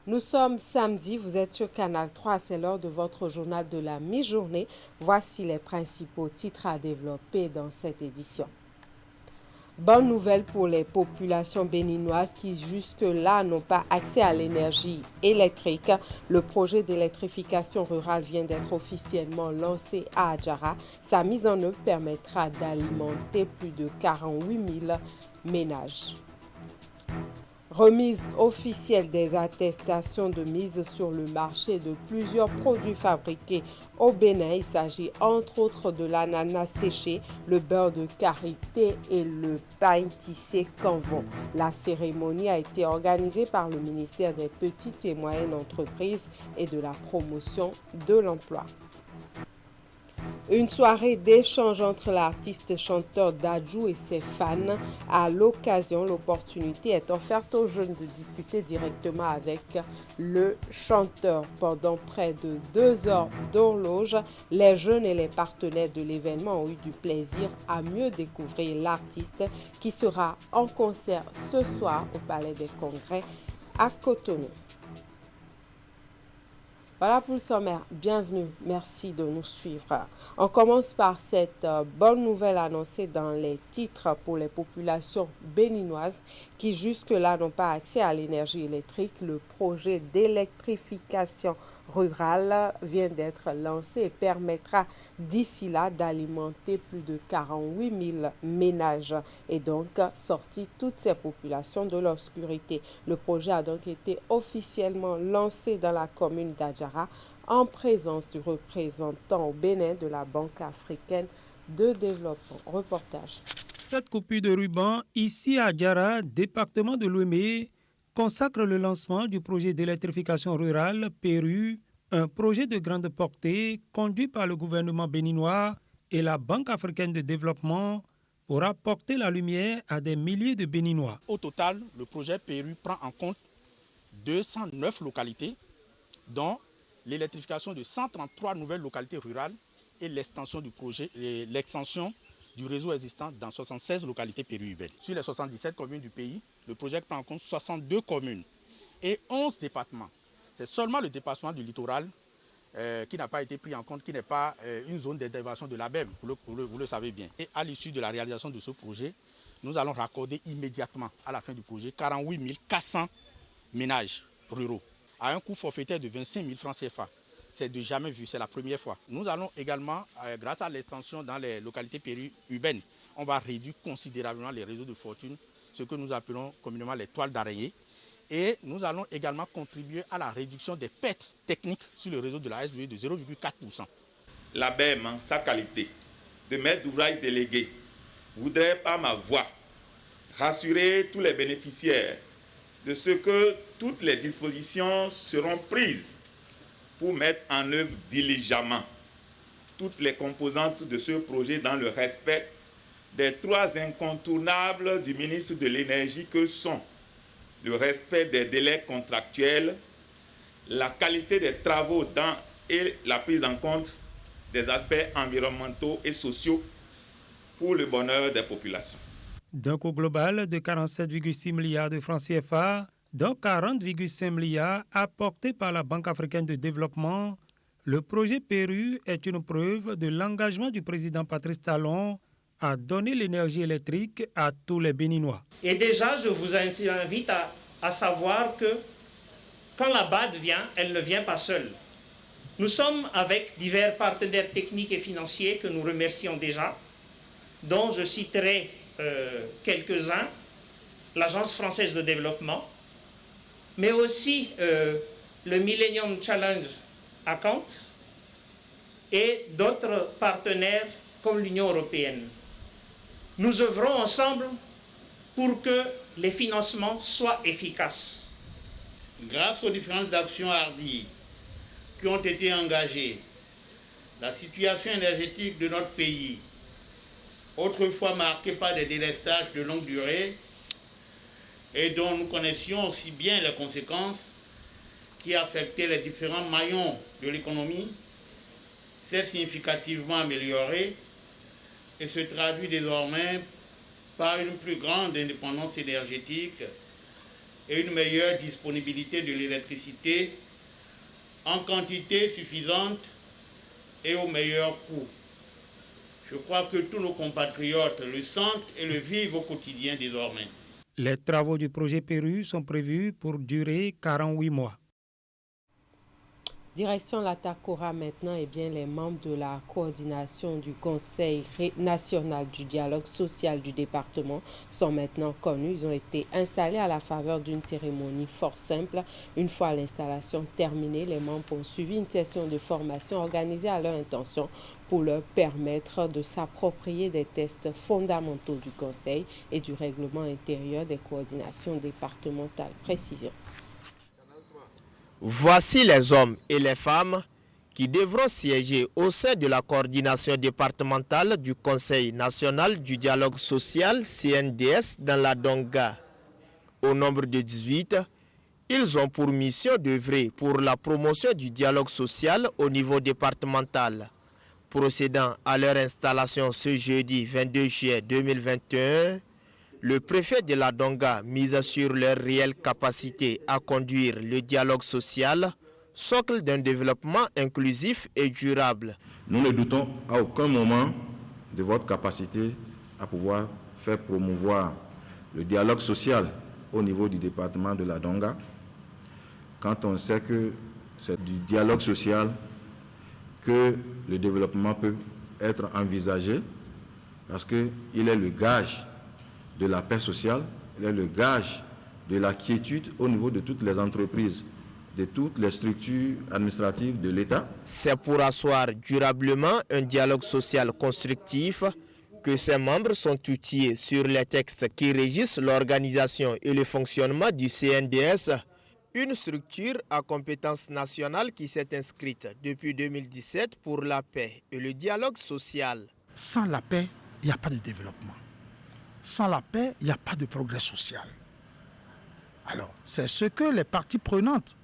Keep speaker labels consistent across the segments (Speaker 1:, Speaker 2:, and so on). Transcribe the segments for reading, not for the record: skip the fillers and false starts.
Speaker 1: Nous sommes samedi, vous êtes sur Canal 3, c'est l'heure de votre journal de la mi-journée. Voici les principaux titres à développer dans cette édition. Bonne nouvelle pour les populations béninoises qui jusque-là n'ont pas accès à l'énergie électrique. Le projet d'électrification rurale vient d'être officiellement lancé à Adjara. Sa mise en œuvre permettra d'alimenter plus de 48 000 ménages. Remise officielle des attestations de mise sur le marché de plusieurs produits fabriqués au Bénin. Il s'agit entre autres de l'ananas séché, le beurre de karité et le pain tissé Canvon. La cérémonie a été organisée par le ministère des Petites et Moyennes Entreprises et de la Promotion de l'Emploi. Une soirée d'échange entre l'artiste-chanteur Dadju et ses fans. À l'occasion, l'opportunité est offerte aux jeunes de discuter directement avec le chanteur. Pendant près de 2 heures d'horloge, les jeunes et les partenaires de l'événement ont eu du plaisir à mieux découvrir l'artiste qui sera en concert ce soir au Palais des Congrès à Cotonou. Voilà pour le sommaire. Bienvenue. Merci de nous suivre. On commence par cette bonne nouvelle annoncée dans les titres pour les populations béninoises qui jusque-là n'ont pas accès à l'énergie électrique. Le projet d'électrification rurale vient d'être lancé et permettra d'ici là d'alimenter plus de 48 000 ménages et donc sortir toutes ces populations de l'obscurité. Le projet a donc été officiellement lancé dans la commune d'Adjara en présence du représentant au Bénin de la Banque africaine de développement. Reportage.
Speaker 2: Cette coupure de ruban, ici à Adjara, département de Lomé, consacre le lancement du projet d'électrification rurale PERU, un projet de grande portée conduit par le gouvernement béninois et la Banque africaine de développement pour apporter la lumière à des milliers de Béninois.
Speaker 3: Au total, le projet PERU prend en compte 209 localités, dont l'électrification de 133 nouvelles localités rurales et l'extension du projet, l'extension du réseau existant dans 76 localités périurbaines. Sur les 77 communes du pays, le projet prend en compte 62 communes et 11 départements. C'est seulement le département du littoral qui n'a pas été pris en compte, qui n'est pas une zone d'intervention de l'ABEM, vous le savez bien. Et à l'issue de la réalisation de ce projet, nous allons raccorder immédiatement à la fin du projet 48 400 ménages ruraux à un coût forfaitaire de 25 000 francs CFA. C'est de jamais vu, c'est la première fois. Nous allons également, grâce à l'extension dans les localités périurbaines, on va réduire considérablement les réseaux de fortune, ce que nous appelons communément les toiles d'araignée. Et nous allons également contribuer à la réduction des pertes techniques sur le réseau de la SVE de 0,4%.
Speaker 4: L'ABEM, en sa qualité de maître d'ouvrage délégué, voudrait par ma voix rassurer tous les bénéficiaires de ce que toutes les dispositions seront prises pour mettre en œuvre diligemment toutes les composantes de ce projet dans le respect des 3 incontournables du ministre de l'Énergie que sont le respect des délais contractuels, la qualité des travaux et la prise en compte des aspects environnementaux et sociaux pour le bonheur des populations.
Speaker 2: D'un coût global de 47,6 milliards de francs CFA, dont 40,5 milliards apportés par la Banque africaine de développement, le projet PERU est une preuve de l'engagement du président Patrice Talon à donner l'énergie électrique à tous les Béninois.
Speaker 5: Et déjà, je vous invite à savoir que quand la BAD vient, elle ne vient pas seule. Nous sommes avec divers partenaires techniques et financiers que nous remercions déjà, dont je citerai quelques-uns, l'Agence française de développement, mais aussi le Millennium Challenge Account et d'autres partenaires comme l'Union européenne. Nous œuvrons ensemble pour que les financements soient efficaces.
Speaker 6: Grâce aux différentes actions hardies qui ont été engagées, la situation énergétique de notre pays, autrefois marquée par des délestages de longue durée et dont nous connaissions aussi bien les conséquences qui affectaient les différents maillons de l'économie, s'est significativement améliorée et se traduit désormais par une plus grande indépendance énergétique et une meilleure disponibilité de l'électricité en quantité suffisante et au meilleur coût. Je crois que tous nos compatriotes le sentent et le vivent au quotidien désormais.
Speaker 2: Les travaux du projet PERU sont prévus pour durer 48 mois.
Speaker 1: Direction la TACORA maintenant, les membres de la coordination du Conseil national du dialogue social du département sont maintenant connus. Ils ont été installés à la faveur d'une cérémonie fort simple. Une fois l'installation terminée, les membres ont suivi une session de formation organisée à leur intention pour leur permettre de s'approprier des tests fondamentaux du Conseil et du règlement intérieur des coordinations départementales. Précision.
Speaker 7: Voici les hommes et les femmes qui devront siéger au sein de la coordination départementale du Conseil national du dialogue social CNDS dans la Donga. Au nombre de 18, ils ont pour mission d'œuvrer pour la promotion du dialogue social au niveau départemental. Procédant à leur installation ce jeudi 22 juillet 2021, le préfet de la Donga mise sur leur réelle capacité à conduire le dialogue social, socle d'un développement inclusif et durable.
Speaker 8: Nous ne doutons à aucun moment de votre capacité à pouvoir faire promouvoir le dialogue social au niveau du département de la Donga, quand on sait que c'est du dialogue social que le développement peut être envisagé, parce qu'il est le gage de la paix sociale, il est le gage de la quiétude au niveau de toutes les entreprises, de toutes les structures administratives de l'État.
Speaker 7: C'est pour asseoir durablement un dialogue social constructif que ses membres sont outillés sur les textes qui régissent l'organisation et le fonctionnement du CNDS, une structure à compétence nationale qui s'est inscrite depuis 2017 pour la paix et le dialogue social.
Speaker 9: Sans la paix, il n'y a pas de développement. Sans la paix, il n'y a pas de progrès social. Alors, c'est ce que les parties prenantes,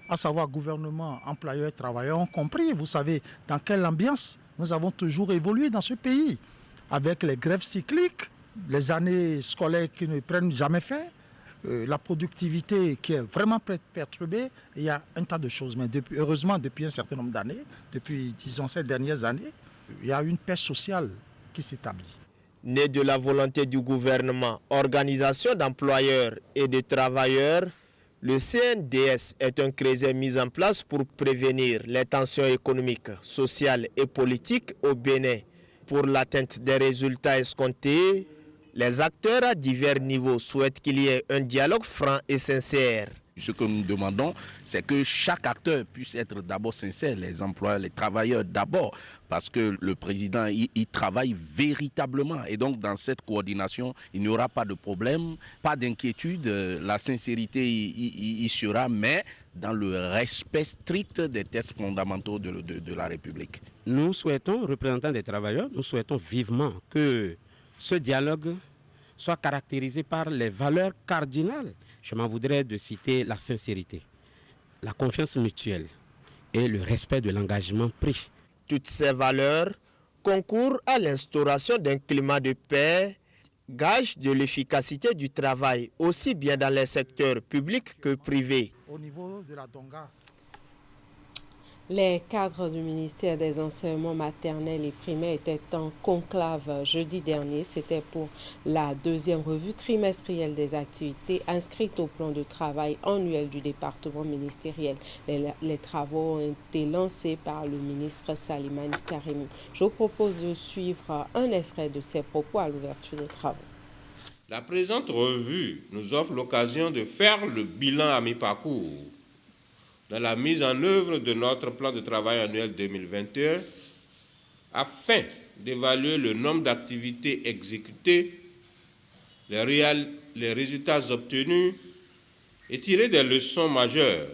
Speaker 9: à savoir gouvernement, employeurs et travailleurs, ont compris. Vous savez dans quelle ambiance nous avons toujours évolué dans ce pays, avec les grèves cycliques, les années scolaires qui ne prennent jamais fin, la productivité qui est vraiment perturbée. Il y a un tas de choses. Mais heureusement, depuis un certain nombre d'années, depuis, disons, ces dernières années, il y a une paix sociale qui s'établit.
Speaker 7: Né de la volonté du gouvernement, organisation d'employeurs et de travailleurs, le CNDS est un creuset mis en place pour prévenir les tensions économiques, sociales et politiques au Bénin. Pour l'atteinte des résultats escomptés, les acteurs à divers niveaux souhaitent qu'il y ait un dialogue franc et sincère.
Speaker 10: Ce que nous demandons, c'est que chaque acteur puisse être d'abord sincère, les employeurs, les travailleurs d'abord, parce que le président, il travaille véritablement. Et donc, dans cette coordination, il n'y aura pas de problème, pas d'inquiétude, la sincérité y sera, mais dans le respect strict des textes fondamentaux de la République.
Speaker 11: Nous souhaitons, représentants des travailleurs, nous souhaitons vivement que ce dialogue soit caractérisé par les valeurs cardinales. Je m'en voudrais de citer la sincérité, la confiance mutuelle et le respect de l'engagement pris.
Speaker 7: Toutes ces valeurs concourent à l'instauration d'un climat de paix, gage de l'efficacité du travail, aussi bien dans les secteurs publics que privés.
Speaker 9: Au niveau de la Donga,
Speaker 1: les cadres du ministère des enseignements maternels et primaires étaient en conclave jeudi dernier. C'était pour la deuxième revue trimestrielle des activités inscrites au plan de travail annuel du département ministériel. Les travaux ont été lancés par le ministre Salimani Karimi. Je vous propose de suivre un extrait de ses propos à l'ouverture des travaux.
Speaker 12: La présente revue nous offre l'occasion de faire le bilan à mi-parcours dans la mise en œuvre de notre plan de travail annuel 2021 afin d'évaluer le nombre d'activités exécutées, les résultats obtenus et tirer des leçons majeures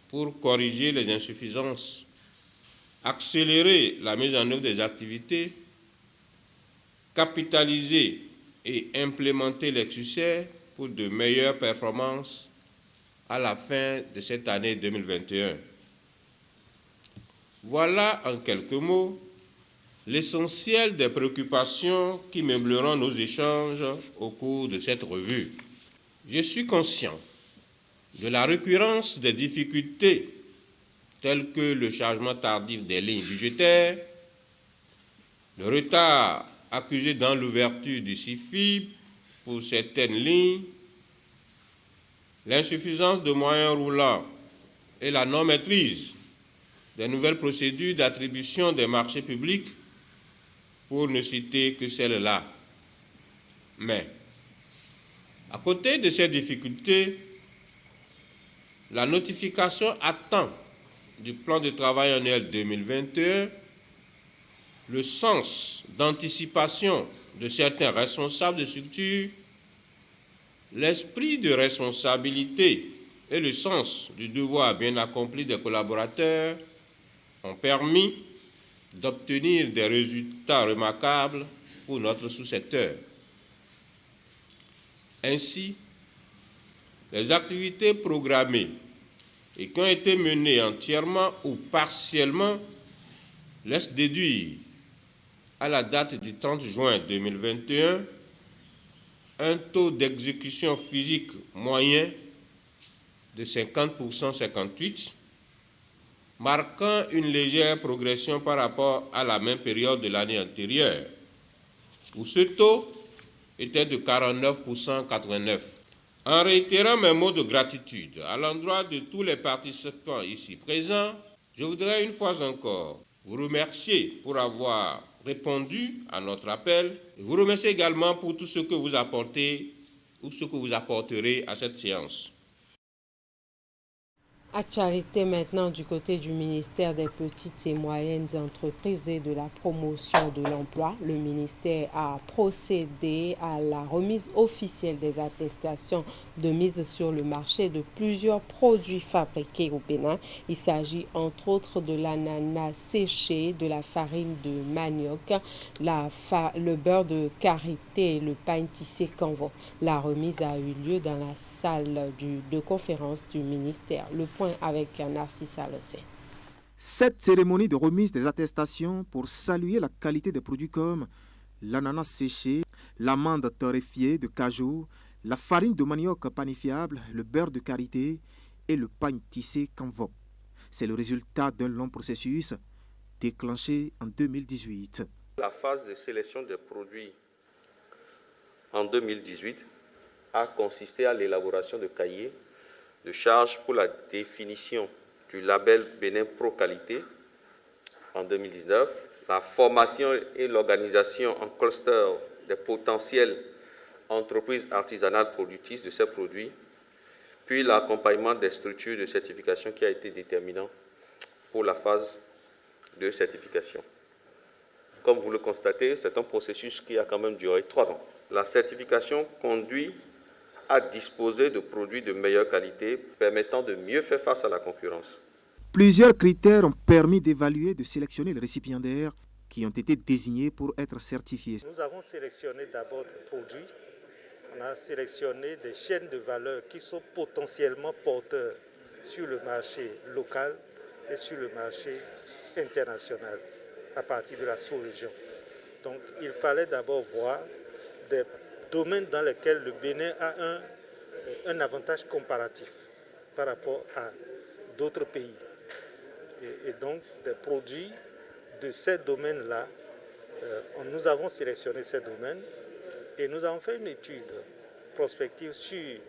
Speaker 12: pour corriger les insuffisances, accélérer la mise en œuvre des activités, capitaliser et implémenter les succès pour de meilleures performances à la fin de cette année 2021. Voilà en quelques mots l'essentiel des préoccupations qui meubleront nos échanges au cours de cette revue. Je suis conscient de la récurrence des difficultés telles que le chargement tardif des lignes budgétaires, le retard accusé dans l'ouverture du CIFIB pour certaines lignes, l'insuffisance de moyens roulants et la non-maîtrise des nouvelles procédures d'attribution des marchés publics, pour ne citer que celles-là. Mais, à côté de ces difficultés, la notification à temps du plan de travail annuel 2021, le sens d'anticipation de certains responsables de structure, l'esprit de responsabilité et le sens du devoir bien accompli des collaborateurs ont permis d'obtenir des résultats remarquables pour notre sous-secteur. Ainsi, les activités programmées et qui ont été menées entièrement ou partiellement laissent déduire, à la date du 30 juin 2021, un taux d'exécution physique moyen de 50,58%, marquant une légère progression par rapport à la même période de l'année antérieure, où ce taux était de 49,89%. En réitérant mes mots de gratitude à l'endroit de tous les participants ici présents, je voudrais une fois encore vous remercier pour avoir répondu à notre appel et vous remercier également pour tout ce que vous apportez ou ce que vous apporterez à cette séance.
Speaker 1: Actualité maintenant du côté du ministère des petites et moyennes entreprises et de la promotion de l'emploi. Le ministère a procédé à la remise officielle des attestations de mise sur le marché de plusieurs produits fabriqués au Bénin. Il s'agit entre autres de l'ananas séché, de la farine de manioc, le beurre de karité et le pain tissé Canvo. La remise a eu lieu dans la salle de conférence du ministère. Le point avec Narcisse Alossé.
Speaker 13: Cette cérémonie de remise des attestations pour saluer la qualité des produits comme l'ananas séché, l'amande torréfiée de cajou, la farine de manioc panifiable, le beurre de karité et le pain tissé Canvo. C'est le résultat d'un long processus déclenché en 2018.
Speaker 14: La phase de sélection des produits en 2018 a consisté à l'élaboration de cahiers de charges pour la définition du label Bénin Pro Qualité en 2019, la formation et l'organisation en cluster des potentielles entreprises artisanales productrices de ces produits, puis l'accompagnement des structures de certification qui a été déterminant pour la phase de certification. Comme vous le constatez, c'est un processus qui a quand même duré 3 ans. La certification conduit à disposer de produits de meilleure qualité permettant de mieux faire face à la concurrence.
Speaker 13: Plusieurs critères ont permis d'évaluer et de sélectionner les récipiendaires qui ont été désignés pour être certifiés.
Speaker 15: Nous avons sélectionné d'abord des produits. On a sélectionné des chaînes de valeur qui sont potentiellement porteurs sur le marché local et sur le marché international à partir de la sous-région. Donc il fallait d'abord voir des domaines dans lesquels le Bénin a un avantage comparatif par rapport à d'autres pays. Et donc des produits de ces domaines-là, nous avons sélectionné ces domaines et nous avons fait une étude prospective sur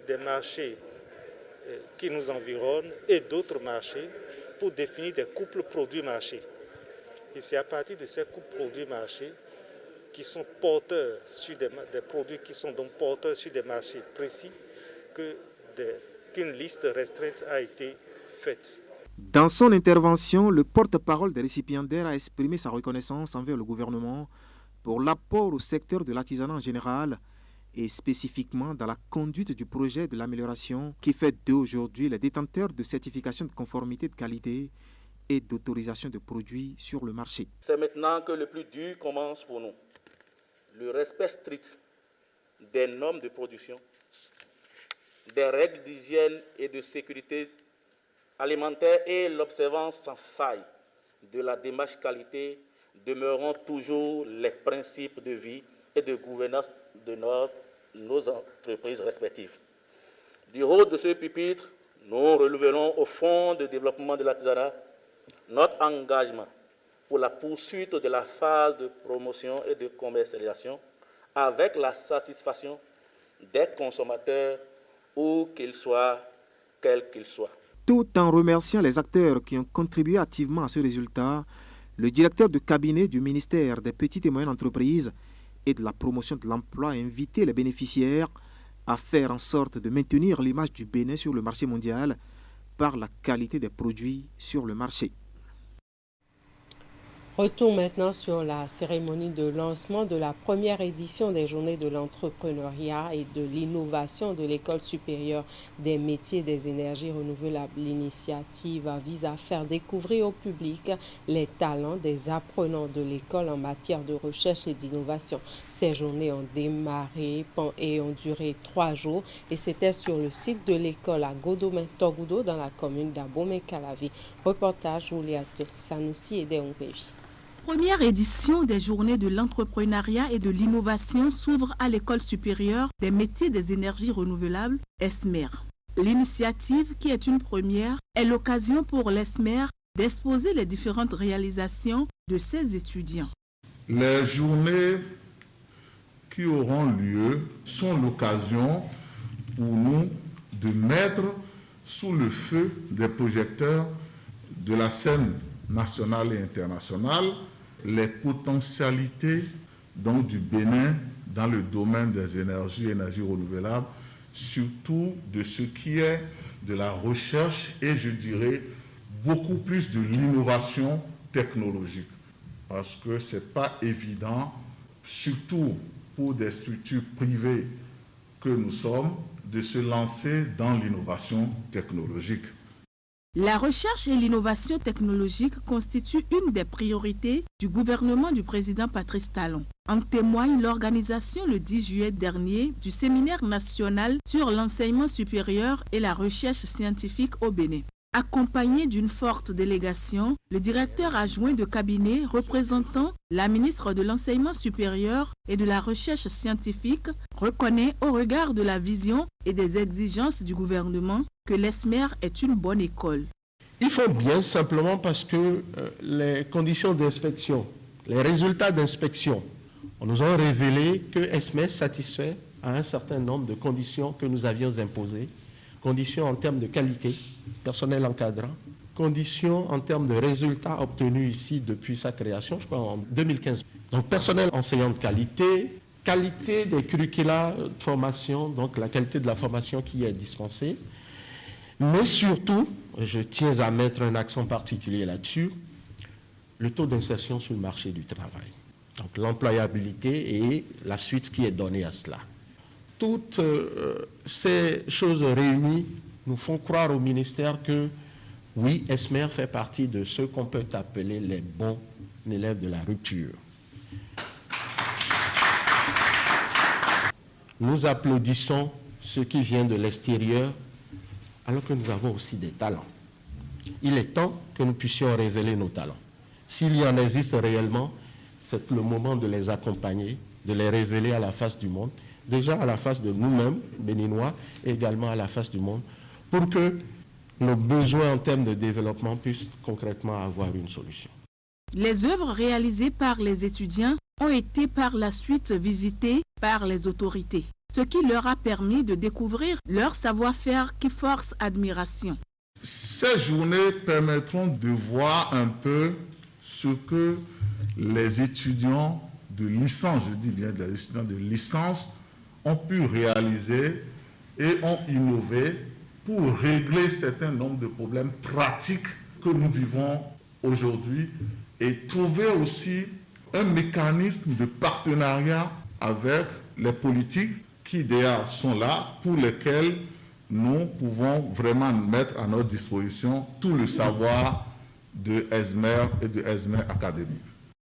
Speaker 15: des marchés qui nous environnent et d'autres marchés pour définir des couples produits-marchés. Et c'est à partir de ces couples produits-marchés qui sont porteurs sur des produits qui sont donc porteurs sur des marchés précis qu'une liste restreinte a été faite.
Speaker 13: Dans son intervention, le porte-parole des récipiendaires a exprimé sa reconnaissance envers le gouvernement pour l'apport au secteur de l'artisanat en général et spécifiquement dans la conduite du projet de l'amélioration qui fait d'eux aujourd'hui les détenteurs de certification de conformité de qualité et d'autorisation de produits sur le marché.
Speaker 14: C'est maintenant que le plus dur commence pour nous. Le respect strict des normes de production, des règles d'hygiène et de sécurité alimentaire et l'observance sans faille de la démarche qualité demeureront toujours les principes de vie et de gouvernance de nos entreprises respectives.
Speaker 16: Du haut de ce pupitre, nous relevons au Fonds de développement de l'artisanat notre engagement pour la poursuite de la phase de promotion et de commercialisation avec la satisfaction des consommateurs, où qu'ils soient, quels qu'ils soient.
Speaker 13: Tout en remerciant les acteurs qui ont contribué activement à ce résultat, le directeur de cabinet du ministère des Petites et Moyennes Entreprises et de la promotion de l'emploi a invité les bénéficiaires à faire en sorte de maintenir l'image du Bénin sur le marché mondial par la qualité des produits sur le marché.
Speaker 1: Retour maintenant sur la cérémonie de lancement de la première édition des Journées de l'entrepreneuriat et de l'innovation de l'École supérieure des métiers et des énergies renouvelables. L'initiative vise à faire découvrir au public les talents des apprenants de l'école en matière de recherche et d'innovation. Ces journées ont démarré et ont duré 3 jours et c'était sur le site de l'école à Godomé-Togudo dans la commune d'Abomey-Calavi. Reportage Ouliat Sanoussi et Deongbevi.
Speaker 17: Première édition des Journées de l'entrepreneuriat et de l'innovation s'ouvre à l'École supérieure des métiers des énergies renouvelables, ESMER. L'initiative, qui est une première, est l'occasion pour l'ESMER d'exposer les différentes réalisations de ses étudiants.
Speaker 18: Les journées qui auront lieu sont l'occasion pour nous de mettre sous le feu des projecteurs de la scène nationale et internationale les potentialités donc, du Bénin dans le domaine des énergies renouvelables, surtout de ce qui est de la recherche et je dirais beaucoup plus de l'innovation technologique. Parce que ce n'est pas évident, surtout pour des structures privées que nous sommes, de se lancer dans l'innovation technologique.
Speaker 17: La recherche et l'innovation technologique constituent une des priorités du gouvernement du président Patrice Talon. En témoigne l'organisation le 10 juillet dernier du séminaire national sur l'enseignement supérieur et la recherche scientifique au Bénin. Accompagné d'une forte délégation, le directeur adjoint de cabinet représentant la ministre de l'Enseignement supérieur et de la recherche scientifique reconnaît au regard de la vision et des exigences du gouvernement que l'ESMER est une bonne école.
Speaker 19: Ils font bien simplement parce que les conditions d'inspection, les résultats d'inspection, nous ont révélé que ESMER satisfait à un certain nombre de conditions que nous avions imposées. Conditions en termes de qualité, personnel encadrant, conditions en termes de résultats obtenus ici depuis sa création, je crois en 2015. Donc personnel enseignant de qualité, qualité des curricula de formation, donc la qualité de la formation qui est dispensée, mais surtout, je tiens à mettre un accent particulier là-dessus, le taux d'insertion sur le marché du travail. Donc l'employabilité et la suite qui est donnée à cela. Toutes ces choses réunies nous font croire au ministère que, oui, ESMER fait partie de ceux qu'on peut appeler les bons élèves de la rupture. Nous applaudissons ceux qui viennent de l'extérieur, alors que nous avons aussi des talents. Il est temps que nous puissions révéler nos talents. S'il y en existe réellement, c'est le moment de les accompagner, de les révéler à la face du monde, déjà à la face de nous-mêmes, béninois, et également à la face du monde, pour que nos besoins en termes de développement puissent concrètement avoir une solution.
Speaker 17: Les œuvres réalisées par les étudiants ont été par la suite visitées par les autorités, ce qui leur a permis de découvrir leur savoir-faire qui force admiration.
Speaker 18: Ces journées permettront de voir un peu ce que les étudiants de licence, je dis bien les étudiants de licence, ont pu réaliser et ont innové pour régler certains nombres de problèmes pratiques que nous vivons aujourd'hui et trouver aussi un mécanisme de partenariat avec les politiques qui d'ailleurs sont là, pour lesquels nous pouvons vraiment mettre à notre disposition tout le savoir de ESMER et de ESMER Academy.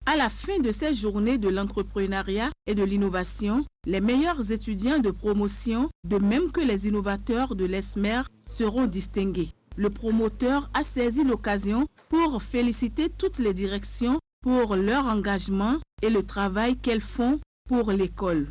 Speaker 17: À la fin de ces journées de l'entrepreneuriat et de l'innovation, les meilleurs étudiants de promotion, de même que les innovateurs de l'ESMER, seront distingués. Le promoteur a saisi l'occasion pour féliciter toutes les directions pour leur engagement et le travail qu'elles font pour l'école.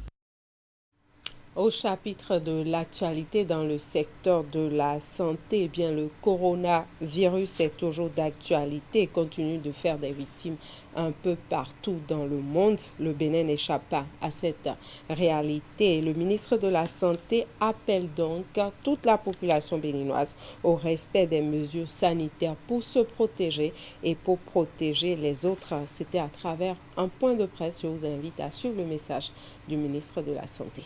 Speaker 1: Au chapitre de l'actualité dans le secteur de la santé, eh bien, le coronavirus est toujours d'actualité et continue de faire des victimes un peu partout dans le monde. Le Bénin n'échappe pas à cette réalité. Le ministre de la Santé appelle donc toute la population béninoise au respect des mesures sanitaires pour se protéger et pour protéger les autres. C'était à travers un point de presse. Je vous invite à suivre le message du ministre de la Santé.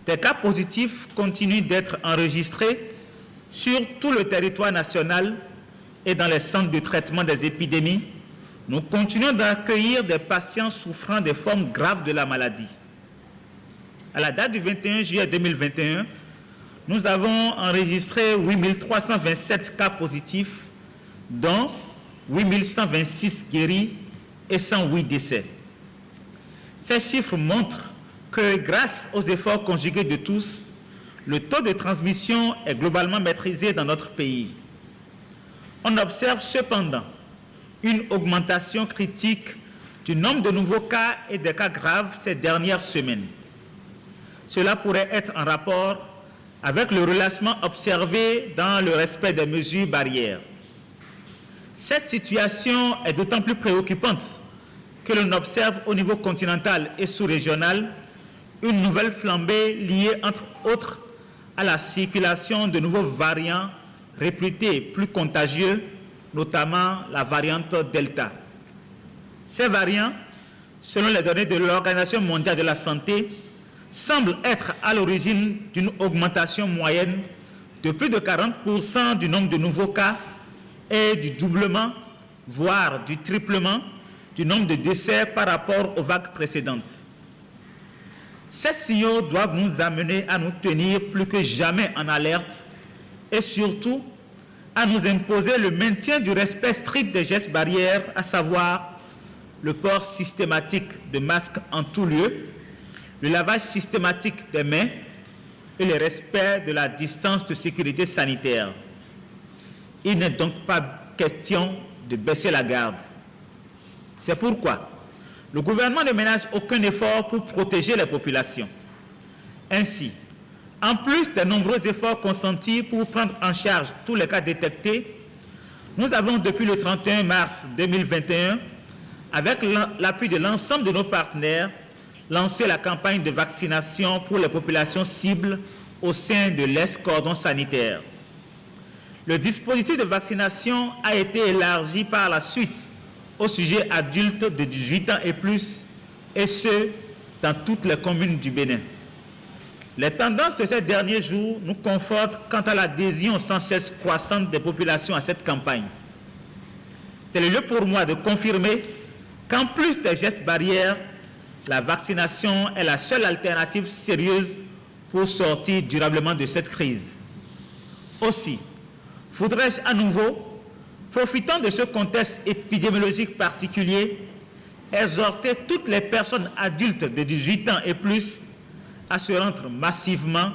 Speaker 20: Des cas positifs continuent d'être enregistrés sur tout le territoire national et dans les centres de traitement des épidémies. Nous continuons d'accueillir des patients souffrant des formes graves de la maladie. À la date du 21 juillet 2021, nous avons enregistré 8 327 cas positifs, dont 8 126 guéris et 108 décès. Ces chiffres montrent que grâce aux efforts conjugués de tous, le taux de transmission est globalement maîtrisé dans notre pays. On observe cependant une augmentation critique du nombre de nouveaux cas et des cas graves ces dernières semaines. Cela pourrait être en rapport avec le relâchement observé dans le respect des mesures barrières. Cette situation est d'autant plus préoccupante que l'on observe au niveau continental et sous-régional une nouvelle flambée liée, entre autres, à la circulation de nouveaux variants réputés plus contagieux, notamment la variante Delta. Ces variants, selon les données de l'Organisation mondiale de la santé, semblent être à l'origine d'une augmentation moyenne de plus de 40% du nombre de nouveaux cas et du doublement, voire du triplement, du nombre de décès par rapport aux vagues précédentes. Ces signaux doivent nous amener à nous tenir plus que jamais en alerte et surtout à nous imposer le maintien du respect strict des gestes barrières, à savoir le port systématique de masques en tout lieu, le lavage systématique des mains et le respect de la distance de sécurité sanitaire. Il n'est donc pas question de baisser la garde. C'est pourquoi le gouvernement ne ménage aucun effort pour protéger les populations. Ainsi, en plus des nombreux efforts consentis pour prendre en charge tous les cas détectés, nous avons depuis le 31 mars 2021, avec l'appui de l'ensemble de nos partenaires, lancé la campagne de vaccination pour les populations cibles au sein de l'Est-Cordon sanitaire. Le dispositif de vaccination a été élargi par la suite aux sujets adultes de 18 ans et plus, et ce, dans toutes les communes du Bénin. Les tendances de ces derniers jours nous confortent quant à l'adhésion sans cesse croissante des populations à cette campagne. C'est le lieu pour moi de confirmer qu'en plus des gestes barrières, la vaccination est la seule alternative sérieuse pour sortir durablement de cette crise. Aussi, voudrais-je à nouveau, profitant de ce contexte épidémiologique particulier, exhorter toutes les personnes adultes de 18 ans et plus à se rendre massivement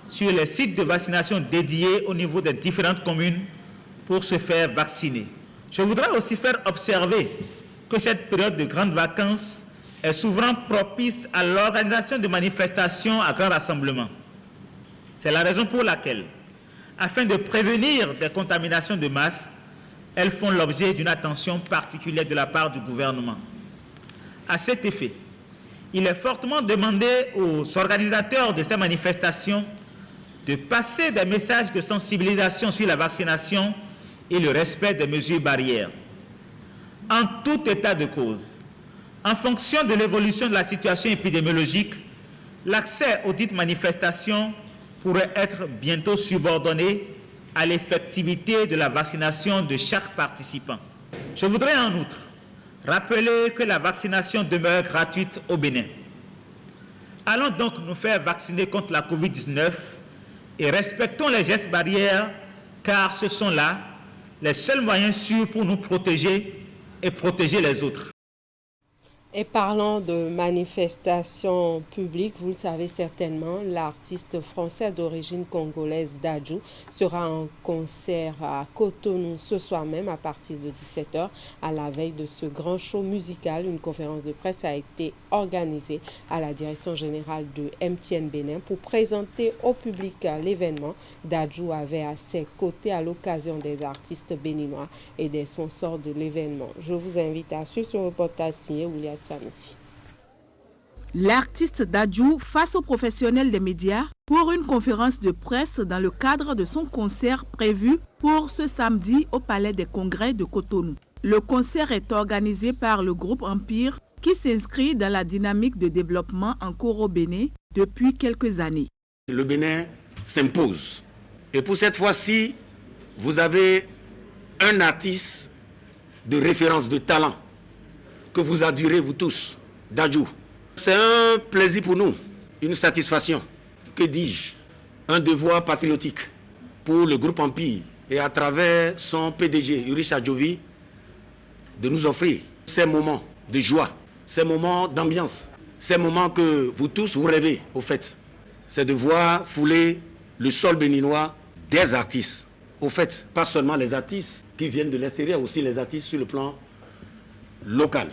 Speaker 20: sur les sites de vaccination dédiés au niveau des différentes communes pour se faire vacciner. Je voudrais aussi faire observer que cette période de grandes vacances est souvent propice à l'organisation de manifestations à grand rassemblement. C'est la raison pour laquelle, afin de prévenir des contaminations de masse, elles font l'objet d'une attention particulière de la part du gouvernement. À cet effet, il est fortement demandé aux organisateurs de ces manifestations de passer des messages de sensibilisation sur la vaccination et le respect des mesures barrières. En tout état de cause, en fonction de l'évolution de la situation épidémiologique, l'accès aux dites manifestations pourrait être bientôt subordonné à l'effectivité de la vaccination de chaque participant. Je voudrais en outre rappeler que la vaccination demeure gratuite au Bénin. Allons donc nous faire vacciner contre la COVID-19 et respectons les gestes barrières, car ce sont là les seuls moyens sûrs pour nous protéger et protéger les autres.
Speaker 1: Et parlant de manifestations publiques, vous le savez certainement, l'artiste français d'origine congolaise Dadju sera en concert à Cotonou ce soir même à partir de 17h à la veille de ce grand show musical. Une conférence de presse a été organisée à la direction générale de MTN Bénin pour présenter au public l'événement. Dadju avait à ses côtés à l'occasion des artistes béninois et des sponsors de l'événement. Je vous invite à suivre ce reportage signé Ouliat Sanoussi.
Speaker 17: L'artiste Dadju face aux professionnels des médias pour une conférence de presse dans le cadre de son concert prévu pour ce samedi au Palais des Congrès de Cotonou. Le concert est organisé par le groupe Empire qui s'inscrit dans la dynamique de développement en cours au Bénin depuis quelques années.
Speaker 21: Le Bénin s'impose. Et pour cette fois-ci, vous avez un artiste de référence, de talent, que vous adorez vous tous, Dadju. C'est un plaisir pour nous, une satisfaction, que dis-je, un devoir patriotique pour le groupe Empire et à travers son PDG, Yuri Chadjovi, de nous offrir ces moments de joie, ces moments d'ambiance, ces moments que vous tous vous rêvez au fait. C'est de voir fouler le sol béninois des artistes. Au fait, pas seulement les artistes qui viennent de l'extérieur, aussi les artistes sur le plan local.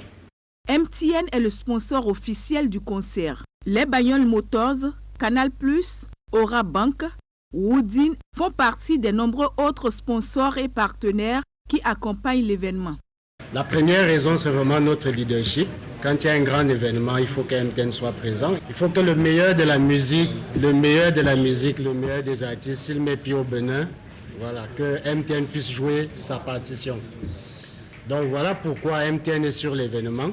Speaker 17: MTN est le sponsor officiel du concert. Les Bagnoles Motors, Canal+, Aura Bank, Woodin font partie des nombreux autres sponsors et partenaires qui accompagnent l'événement.
Speaker 22: La première raison, c'est vraiment notre leadership. Quand il y a un grand événement, il faut que MTN soit présent. Il faut que le meilleur de la musique, le meilleur des artistes, s'il met pied au Bénin, voilà, que MTN puisse jouer sa partition. Donc voilà pourquoi MTN est sur l'événement.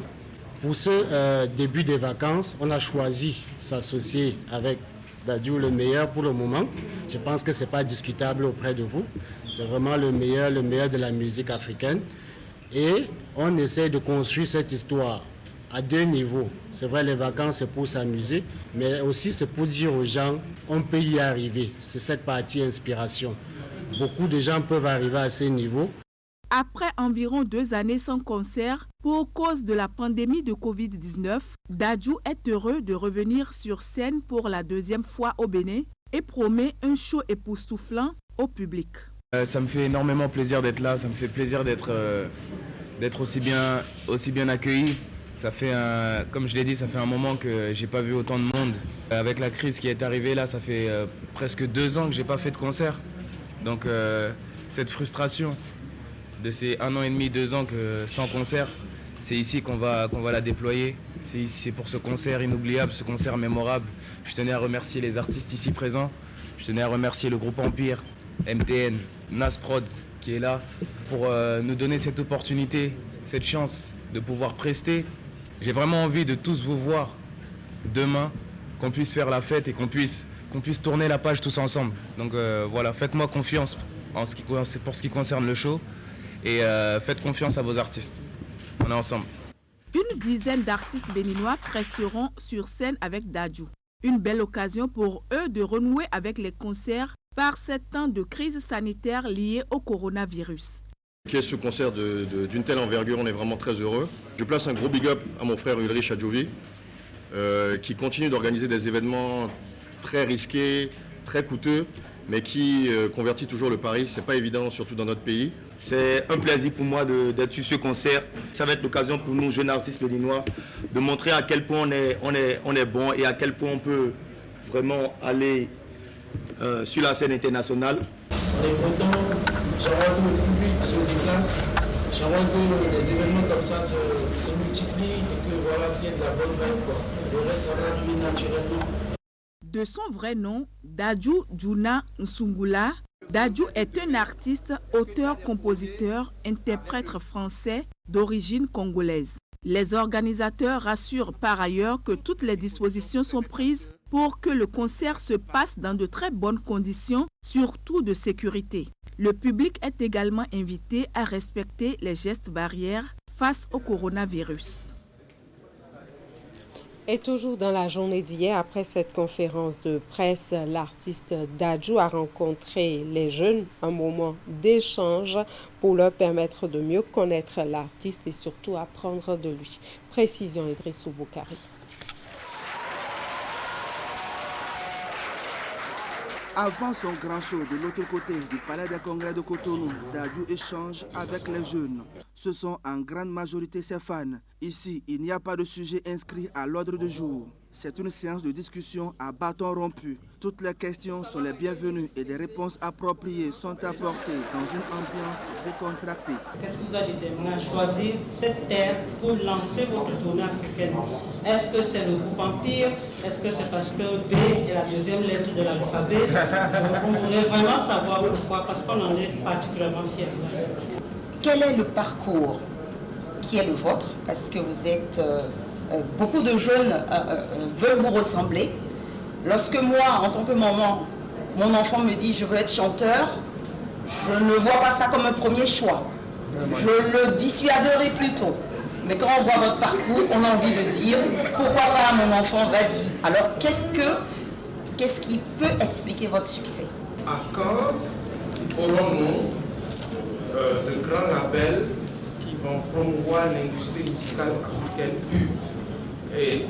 Speaker 22: Pour ce début des vacances, on a choisi s'associer avec Dadju, le meilleur pour le moment. Je pense que ce n'est pas discutable auprès de vous. C'est vraiment le meilleur de la musique africaine. Et on essaie de construire cette histoire à deux niveaux. C'est vrai, les vacances, c'est pour s'amuser, mais aussi c'est pour dire aux gens, on peut y arriver. C'est cette partie inspiration. Beaucoup de gens peuvent arriver à ce niveau.
Speaker 17: Après environ 2 années sans concert, pour cause de la pandémie de Covid-19, Dadju est heureux de revenir sur scène pour la 2e fois au Bénin et promet un show époustouflant au public.
Speaker 23: Ça me fait énormément plaisir d'être là, ça me fait plaisir d'être aussi bien accueilli. Ça fait, comme je l'ai dit, ça fait un moment que j'ai pas vu autant de monde. Avec la crise qui est arrivée là, ça fait presque 2 ans que j'ai pas fait de concert. Donc cette frustration de ces 1 an et demi, 2 ans sans concert, c'est ici qu'on va la déployer. C'est pour ce concert inoubliable, ce concert mémorable. Je tenais à remercier les artistes ici présents. Je tenais à remercier le groupe Empire, MTN, Nasprod qui est là pour nous donner cette opportunité, cette chance de pouvoir prester. J'ai vraiment envie de tous vous voir demain, qu'on puisse faire la fête et qu'on puisse tourner la page tous ensemble. Donc voilà, faites-moi confiance pour ce qui concerne le show et faites confiance à vos artistes. On est ensemble.
Speaker 17: Une dizaine d'artistes béninois resteront sur scène avec Dadju. Une belle occasion pour eux de renouer avec les concerts par ces temps de crise sanitaire liée au coronavirus.
Speaker 24: Qui est ce concert d'une telle envergure, on est vraiment très heureux. Je place un gros big up à mon frère Ulrich Chadjovi qui continue d'organiser des événements très risqués, très coûteux, mais qui convertit toujours le pari. C'est pas évident, surtout dans notre pays.
Speaker 25: C'est un plaisir pour moi d'être sur ce concert. Ça va être l'occasion pour nous, jeunes artistes béninois, de montrer à quel point on est bon et à quel point on peut vraiment aller sur la scène internationale.
Speaker 26: On est content, j'aimerais que le public se déplace, j'aimerais que les événements comme ça se multiplient et que voilà, qu'il y ait de la bonne vibe. Le reste, ça va arriver naturellement.
Speaker 17: De son vrai nom, Dadju Djouna Nsungula, Dadju est un artiste, auteur, compositeur, interprète français d'origine congolaise. Les organisateurs rassurent par ailleurs que toutes les dispositions sont prises pour que le concert se passe dans de très bonnes conditions, surtout de sécurité. Le public est également invité à respecter les gestes barrières face au coronavirus.
Speaker 1: Et toujours dans la journée d'hier, après cette conférence de presse, l'artiste Dadju a rencontré les jeunes, un moment d'échange pour leur permettre de mieux connaître l'artiste et surtout apprendre de lui. Précision Idrissou Boukari.
Speaker 2: Avant son grand show de l'autre côté du Palais des Congrès de Cotonou, Dadju échange avec les jeunes. Ce sont en grande majorité ses fans. Ici, il n'y a pas de sujet inscrit à l'ordre du jour. C'est une séance de discussion à bâton rompu. Toutes les questions sont les bienvenues et des réponses appropriées sont apportées dans une ambiance décontractée.
Speaker 3: Qu'est-ce que vous avez déterminé à choisir cette terre pour lancer votre tournée africaine? Est-ce que c'est le groupe Empire? Est-ce que c'est parce que B est la deuxième lettre de l'alphabet? On voudrait vraiment savoir pourquoi, parce qu'on en est particulièrement fiers.
Speaker 4: Quel est le parcours qui est le vôtre? Parce que vous êtes... beaucoup de jeunes veulent vous ressembler. Lorsque moi, en tant que maman, mon enfant me dit « je veux être chanteur », je ne vois pas ça comme un premier choix. Je le dissuaderai plutôt. Mais quand on voit votre parcours, on a envie de dire « pourquoi pas mon enfant, vas-y ». Alors qu'est-ce qui peut expliquer votre succès?
Speaker 5: À quand aurons-nous de grands labels qui vont promouvoir l'industrie musicale africaine pure? Et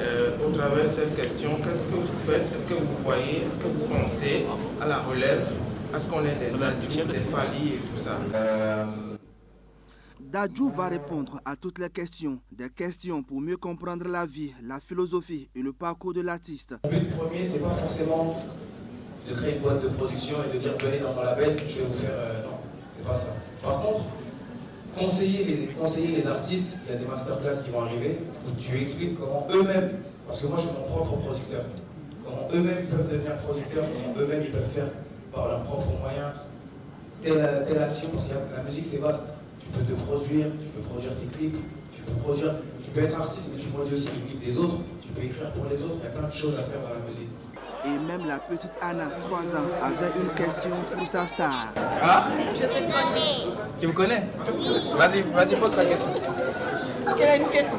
Speaker 5: au travers de cette question, qu'est-ce que vous faites? Est-ce que vous voyez, est-ce que vous pensez à la relève? Est-ce qu'on est des Dadju, des Fally et tout ça?
Speaker 2: Dadju va répondre à toutes les questions. Des questions pour mieux comprendre la vie, la philosophie et le parcours de l'artiste.
Speaker 26: Le but premier, c'est pas forcément de créer une boîte de production et de dire venez dans mon label, je vais vous faire... non, c'est pas ça. Par contre, conseiller les artistes, il y a des masterclass qui vont arriver où tu expliques comment eux-mêmes, parce que moi je suis mon propre producteur, comment eux-mêmes peuvent devenir producteurs, comment eux-mêmes ils peuvent faire par leurs propres moyens telle action, parce que la musique c'est vaste. Tu peux te produire, tu peux produire tes clips, tu peux être artiste mais tu produis aussi les clips des autres, tu peux écrire pour les autres, il y a plein de choses à faire dans la musique.
Speaker 2: Et même la petite Anna, 3 ans, avait une question pour sa star.
Speaker 26: Ah, je te connais. Tu me connais? Oui. Vas-y, pose ta question.
Speaker 4: Est-ce qu'elle a une question?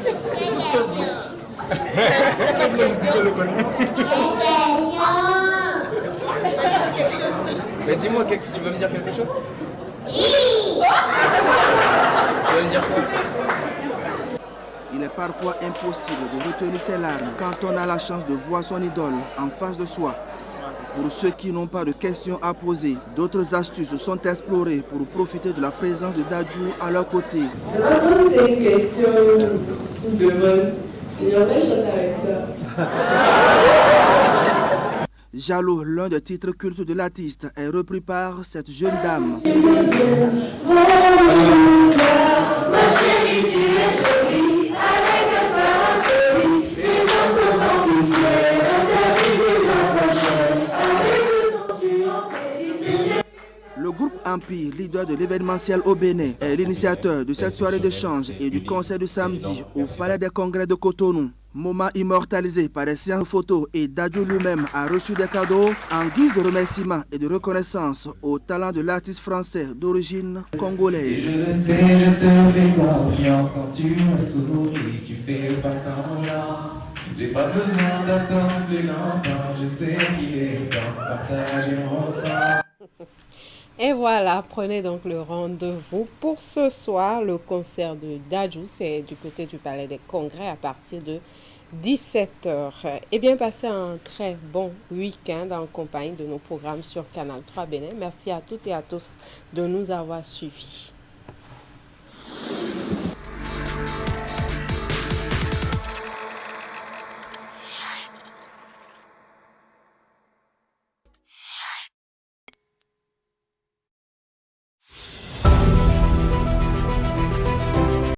Speaker 26: Mais dis-moi, tu veux me dire quelque chose? Oui. Tu veux me dire quoi?
Speaker 2: Il est parfois impossible de retenir ses larmes quand on a la chance de voir son idole en face de soi. Pour ceux qui n'ont pas de questions à poser, d'autres astuces sont explorées pour profiter de la présence de Dadju à leur côté.
Speaker 6: Je vais poser une question ou demande. J'aimerais chanter avec toi.
Speaker 2: Jaloux, l'un des titres cultes de l'artiste, est repris par cette jeune dame.
Speaker 6: Ma chérie, tu es jolie.
Speaker 2: Le groupe Empire, leader de l'événementiel au Bénin, est l'initiateur de cette soirée d'échange et du concert de samedi au Palais des Congrès de Cotonou. Moment immortalisé par des séances photos et Dadju lui-même a reçu des cadeaux en guise de remerciement et de reconnaissance au talent de l'artiste français d'origine congolaise.
Speaker 8: Je le sais, je te fais confiance quand tu me souris, tu fais pas semblant. J'ai pas besoin d'attendre plus longtemps, je sais qu'il est temps de partager mon sang.
Speaker 1: Et voilà, prenez donc le rendez-vous pour ce soir. Le concert de Dadju, c'est du côté du Palais des Congrès à partir de 17h. Et bien, passez un très bon week-end en compagnie de nos programmes sur Canal 3 Bénin. Merci à toutes et à tous de nous avoir suivis.